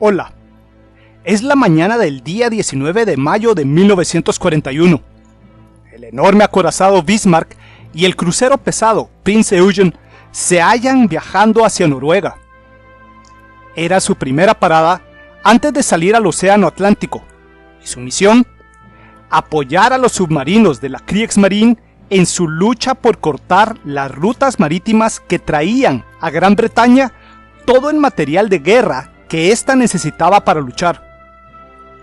Hola, es la mañana del día 19 de mayo de 1941. El enorme acorazado Bismarck y el crucero pesado Prinz Eugen se hallan viajando hacia Noruega. Era su primera parada antes de salir al Océano Atlántico, y su misión, apoyar a los submarinos de la Kriegsmarine en su lucha por cortar las rutas marítimas que traían a Gran Bretaña todo el material de guerra que ésta necesitaba para luchar.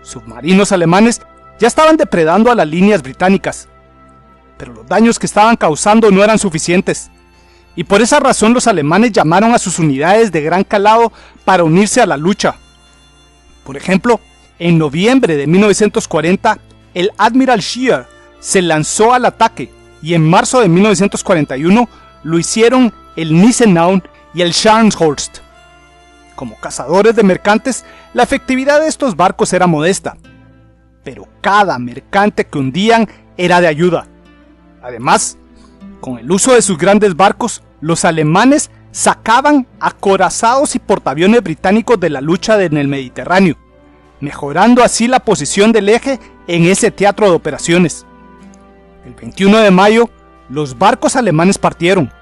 Submarinos alemanes ya estaban depredando a las líneas británicas, pero los daños que estaban causando no eran suficientes, y por esa razón los alemanes llamaron a sus unidades de gran calado para unirse a la lucha. Por ejemplo, en noviembre de 1940, el Admiral Scheer se lanzó al ataque, y en marzo de 1941 lo hicieron el Gneisenau y el Scharnhorst. Como cazadores de mercantes, la efectividad de estos barcos era modesta, pero cada mercante que hundían era de ayuda. Además, con el uso de sus grandes barcos, los alemanes sacaban acorazados y portaaviones británicos de la lucha en el Mediterráneo, mejorando así la posición del eje en ese teatro de operaciones. El 21 de mayo, los barcos alemanes partieron,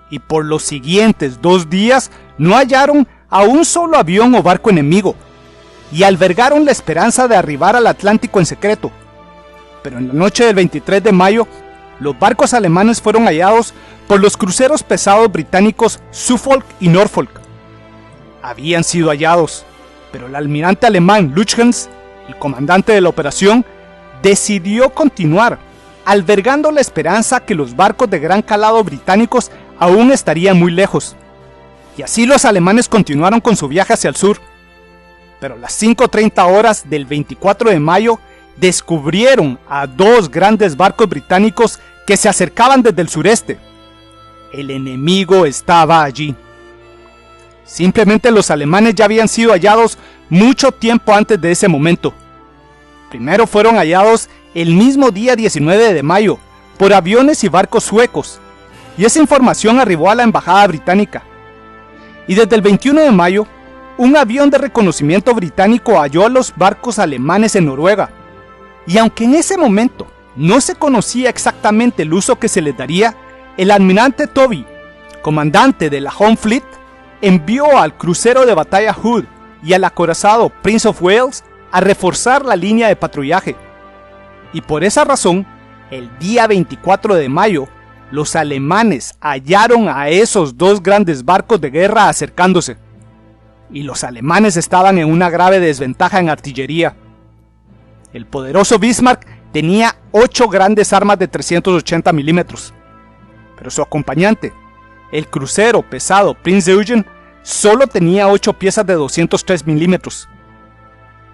y por los siguientes 2 días no hallaron a un solo avión o barco enemigo, y albergaron la esperanza de arribar al Atlántico en secreto. Pero en la noche del 23 de mayo, los barcos alemanes fueron hallados por los cruceros pesados británicos Suffolk y Norfolk. Habían sido hallados, pero el almirante alemán Lütjens, el comandante de la operación, decidió continuar, albergando la esperanza que los barcos de gran calado británicos aún estarían muy lejos. Y así los alemanes continuaron con su viaje hacia el sur. Pero a las 5:30 horas del 24 de mayo descubrieron a 2 grandes barcos británicos que se acercaban desde el sureste. El enemigo estaba allí. Simplemente los alemanes ya habían sido hallados mucho tiempo antes de ese momento. Primero fueron hallados el mismo día 19 de mayo por aviones y barcos suecos, y esa información arribó a la embajada británica. Y desde el 21 de mayo, un avión de reconocimiento británico halló a los barcos alemanes en Noruega. Y aunque en ese momento no se conocía exactamente el uso que se les daría, el almirante Tovey, comandante de la Home Fleet, envió al crucero de batalla Hood y al acorazado Prince of Wales a reforzar la línea de patrullaje. Y por esa razón, el día 24 de mayo, los alemanes hallaron a esos 2 grandes barcos de guerra acercándose. Y los alemanes estaban en una grave desventaja en artillería. El poderoso Bismarck tenía 8 grandes armas de 380 milímetros, pero su acompañante, el crucero pesado Prinz Eugen, solo tenía 8 piezas de 203 milímetros,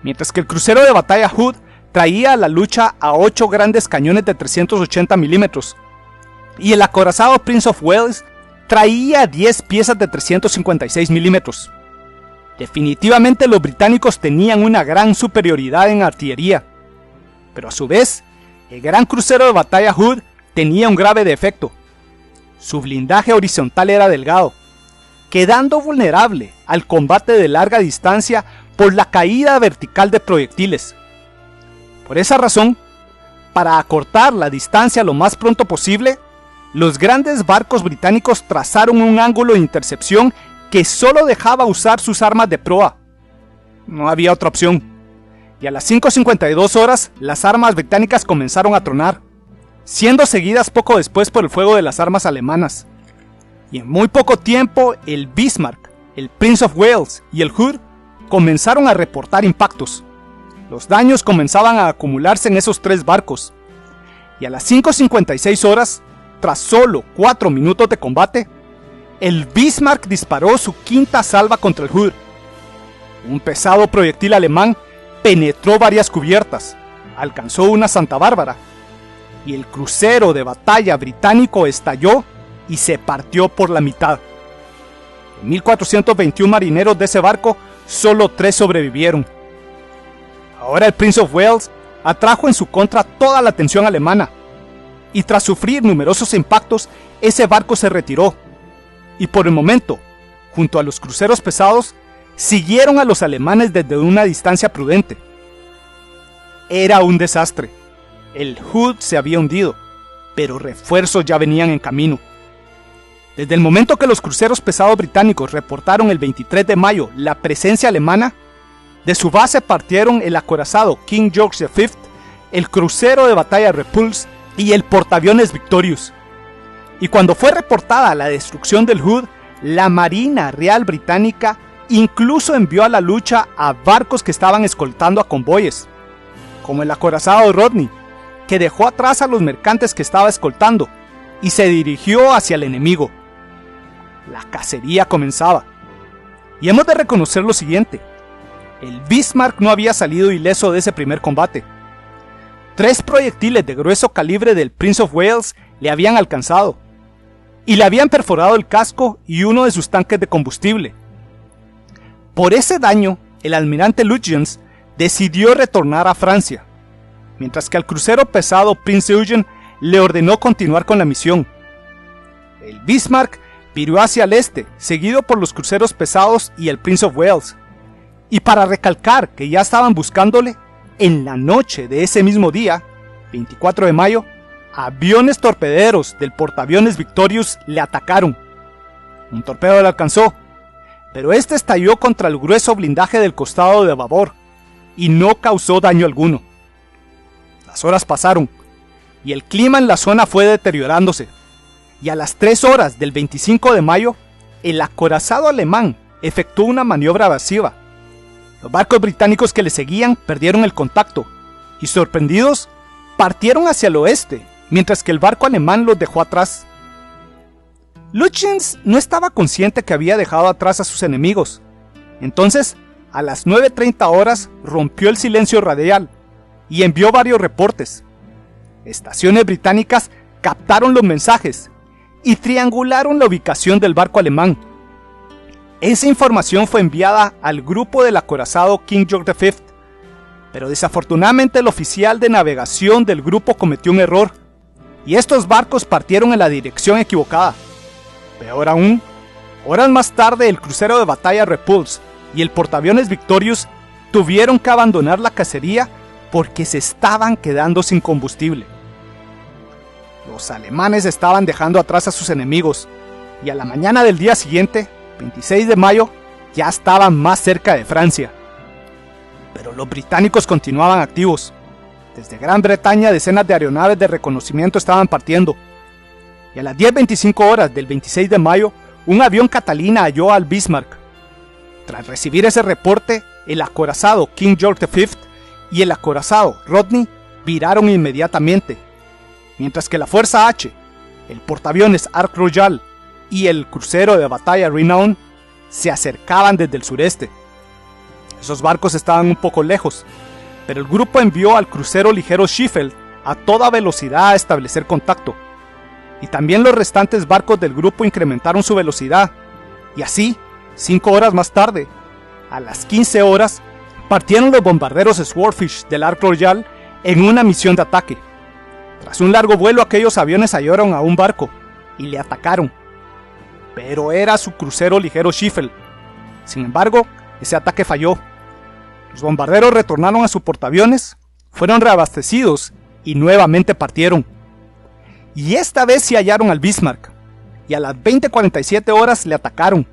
mientras que el crucero de batalla Hood traía a la lucha a 8 grandes cañones de 380 milímetros, y el acorazado Prince of Wales traía 10 piezas de 356 milímetros. Definitivamente los británicos tenían una gran superioridad en artillería, pero a su vez, el gran crucero de batalla Hood tenía un grave defecto. Su blindaje horizontal era delgado, quedando vulnerable al combate de larga distancia por la caída vertical de proyectiles. Por esa razón, para acortar la distancia lo más pronto posible, los grandes barcos británicos trazaron un ángulo de intercepción que solo dejaba usar sus armas de proa. No había otra opción, y a las 5:52 horas las armas británicas comenzaron a tronar, siendo seguidas poco después por el fuego de las armas alemanas. Y en muy poco tiempo el Bismarck, el Prince of Wales y el Hood comenzaron a reportar impactos. Los daños comenzaban a acumularse en esos 3 barcos, y a las 5:56 horas, tras solo 4 minutos de combate, el Bismarck disparó su 5ª salva contra el Hood. Un pesado proyectil alemán penetró varias cubiertas, alcanzó una Santa Bárbara, y el crucero de batalla británico estalló y se partió por la mitad. De 1.421 marineros de ese barco, solo 3 sobrevivieron. Ahora el Prince of Wales atrajo en su contra toda la atención alemana, y tras sufrir numerosos impactos, ese barco se retiró, y por el momento, junto a los cruceros pesados, siguieron a los alemanes desde una distancia prudente. Era un desastre. El Hood se había hundido, pero refuerzos ya venían en camino. Desde el momento que los cruceros pesados británicos reportaron el 23 de mayo la presencia alemana, de su base partieron el acorazado King George V, el crucero de batalla Repulse y el portaaviones Victorious. Y cuando fue reportada la destrucción del Hood, la Marina Real Británica incluso envió a la lucha a barcos que estaban escoltando a convoyes, como el acorazado Rodney, que dejó atrás a los mercantes que estaba escoltando y se dirigió hacia el enemigo. La cacería comenzaba. Y hemos de reconocer lo siguiente: el Bismarck no había salido ileso de ese primer combate. 3 proyectiles de grueso calibre del Prince of Wales le habían alcanzado, y le habían perforado el casco y uno de sus tanques de combustible. Por ese daño, el almirante Lutyens decidió retornar a Francia, mientras que al crucero pesado Prince Eugen le ordenó continuar con la misión. El Bismarck viró hacia el este, seguido por los cruceros pesados y el Prince of Wales. Y para recalcar que ya estaban buscándole, en la noche de ese mismo día, 24 de mayo, aviones torpederos del portaaviones Victorious le atacaron. Un torpedo le alcanzó, pero este estalló contra el grueso blindaje del costado de babor y no causó daño alguno. Las horas pasaron y el clima en la zona fue deteriorándose, y a las 3 horas del 25 de mayo, el acorazado alemán efectuó una maniobra evasiva. Los barcos británicos que le seguían perdieron el contacto y, sorprendidos, partieron hacia el oeste, mientras que el barco alemán los dejó atrás. Lutyens no estaba consciente que había dejado atrás a sus enemigos. Entonces, a las 9:30 horas, rompió el silencio radial y envió varios reportes. Estaciones británicas captaron los mensajes y triangularon la ubicación del barco alemán. Esa información fue enviada al grupo del acorazado King George V, pero desafortunadamente el oficial de navegación del grupo cometió un error, y estos barcos partieron en la dirección equivocada. Peor aún, horas más tarde el crucero de batalla Repulse y el portaaviones Victorious tuvieron que abandonar la cacería porque se estaban quedando sin combustible. Los alemanes estaban dejando atrás a sus enemigos, y a la mañana del día siguiente, 26 de mayo, ya estaban más cerca de Francia. Pero los británicos continuaban activos. Desde Gran Bretaña decenas de aeronaves de reconocimiento estaban partiendo. Y a las 10:25 horas del 26 de mayo, un avión Catalina halló al Bismarck. Tras recibir ese reporte, el acorazado King George V y el acorazado Rodney viraron inmediatamente, mientras que la Fuerza H, el portaaviones Ark Royal y el crucero de batalla Renown se acercaban desde el sureste. Esos barcos estaban un poco lejos, pero el grupo envió al crucero ligero Sheffield a toda velocidad a establecer contacto, y también los restantes barcos del grupo incrementaron su velocidad, y así, 5 horas más tarde, a las 15 horas, partieron los bombarderos Swordfish del Ark Royal en una misión de ataque. Tras un largo vuelo, aquellos aviones hallaron a un barco y le atacaron, pero era su crucero ligero Sheffield. Sin embargo, ese ataque falló. Los bombarderos retornaron a su portaaviones, fueron reabastecidos y nuevamente partieron. Y esta vez sí hallaron al Bismarck, y a las 20:47 horas le atacaron.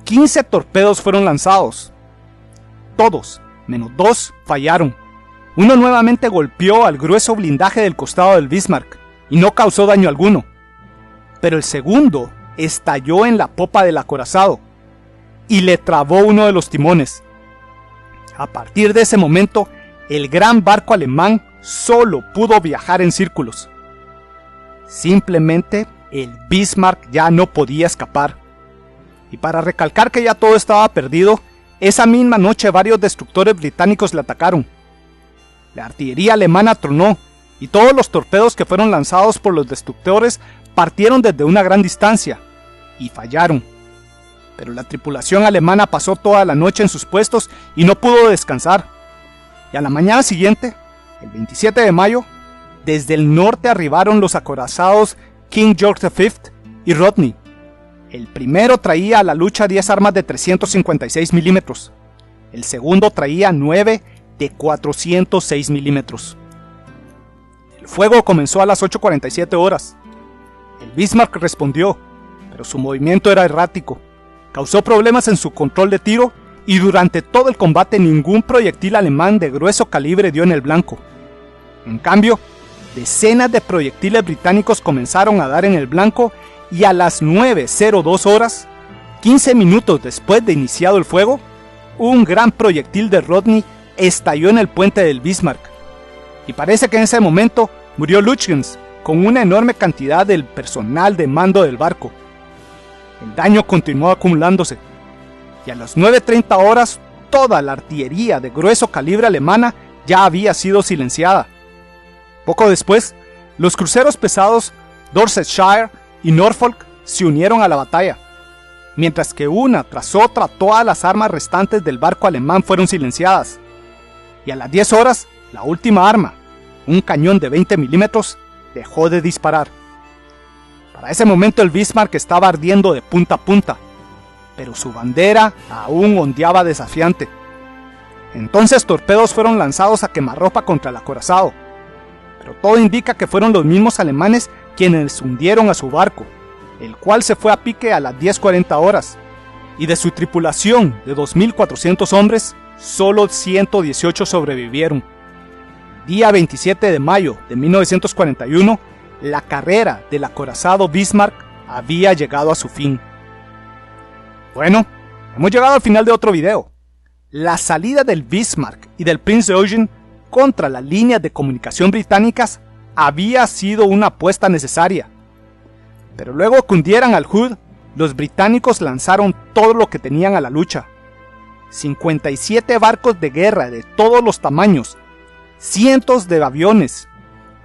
15 torpedos fueron lanzados. Todos, menos 2, fallaron. Uno nuevamente golpeó al grueso blindaje del costado del Bismarck y no causó daño alguno. Pero el segundo estalló en la popa del acorazado y le trabó uno de los timones. A partir de ese momento, el gran barco alemán solo pudo viajar en círculos. Simplemente el Bismarck ya no podía escapar. Y para recalcar que ya todo estaba perdido, esa misma noche varios destructores británicos le atacaron. La artillería alemana tronó y todos los torpedos que fueron lanzados por los destructores partieron desde una gran distancia y fallaron. Pero la tripulación alemana pasó toda la noche en sus puestos y no pudo descansar. Y a la mañana siguiente, el 27 de mayo, desde el norte arribaron los acorazados King George V y Rodney. El primero traía a la lucha 10 armas de 356 milímetros. El segundo traía 9 de 406 milímetros. El fuego comenzó a las 8:47 horas. El Bismarck respondió, pero su movimiento era errático. Causó problemas en su control de tiro y durante todo el combate ningún proyectil alemán de grueso calibre dio en el blanco. En cambio, decenas de proyectiles británicos comenzaron a dar en el blanco y a las 9:02 horas, 15 minutos después de iniciado el fuego, un gran proyectil de Rodney estalló en el puente del Bismarck. Y parece que en ese momento murió Lütjens con una enorme cantidad del personal de mando del barco. El daño continuó acumulándose y a las 9:30 horas toda la artillería de grueso calibre alemana ya había sido silenciada. Poco después, los cruceros pesados Dorsetshire y Norfolk se unieron a la batalla, mientras que una tras otra todas las armas restantes del barco alemán fueron silenciadas. Y a las 10 horas, la última arma, un cañón de 20 milímetros, dejó de disparar. Para ese momento el Bismarck estaba ardiendo de punta a punta, pero su bandera aún ondeaba desafiante. Entonces torpedos fueron lanzados a quemarropa contra el acorazado, pero todo indica que fueron los mismos alemanes quienes hundieron a su barco, el cual se fue a pique a las 10:40 horas, y de su tripulación de 2.400 hombres, solo 118 sobrevivieron. Día 27 de mayo de 1941, la carrera del acorazado Bismarck había llegado a su fin. Bueno, hemos llegado al final de otro video. La salida del Bismarck y del Prince Eugen contra las líneas de comunicación británicas había sido una apuesta necesaria. Pero luego que hundieran al Hood, los británicos lanzaron todo lo que tenían a la lucha. 57 barcos de guerra de todos los tamaños, cientos de aviones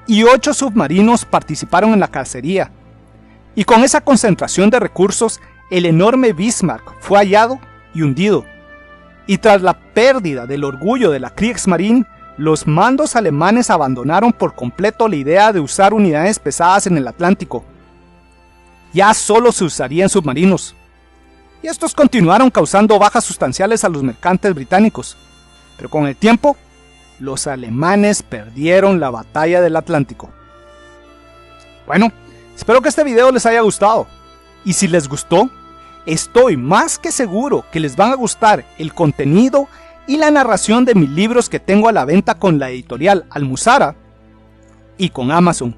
y 8 submarinos participaron en la cacería. Y con esa concentración de recursos, el enorme Bismarck fue hallado y hundido. Y tras la pérdida del orgullo de la Kriegsmarine, los mandos alemanes abandonaron por completo la idea de usar unidades pesadas en el Atlántico. Ya solo se usarían submarinos. Y estos continuaron causando bajas sustanciales a los mercantes británicos. Pero con el tiempo, los alemanes perdieron la batalla del Atlántico. Bueno, espero que este video les haya gustado. Y si les gustó, estoy más que seguro que les van a gustar el contenido y la narración de mis libros que tengo a la venta con la editorial Almuzara y con Amazon.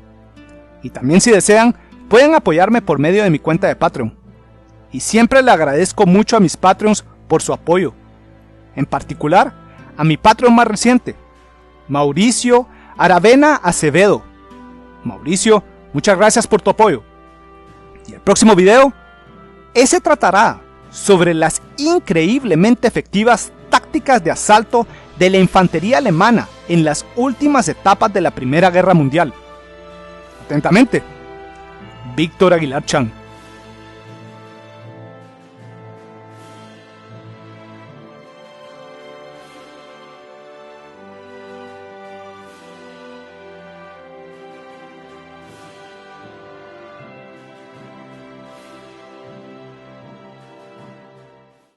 Y también, si desean, pueden apoyarme por medio de mi cuenta de Patreon. Y siempre le agradezco mucho a mis Patreons por su apoyo. En particular, a mi Patreon más reciente, Mauricio Aravena Acevedo. Mauricio, muchas gracias por tu apoyo. Y el próximo video, ese tratará sobre las increíblemente efectivas tácticas de asalto de la infantería alemana en las últimas etapas de la Primera Guerra Mundial. Atentamente, Víctor Aguilar Chang.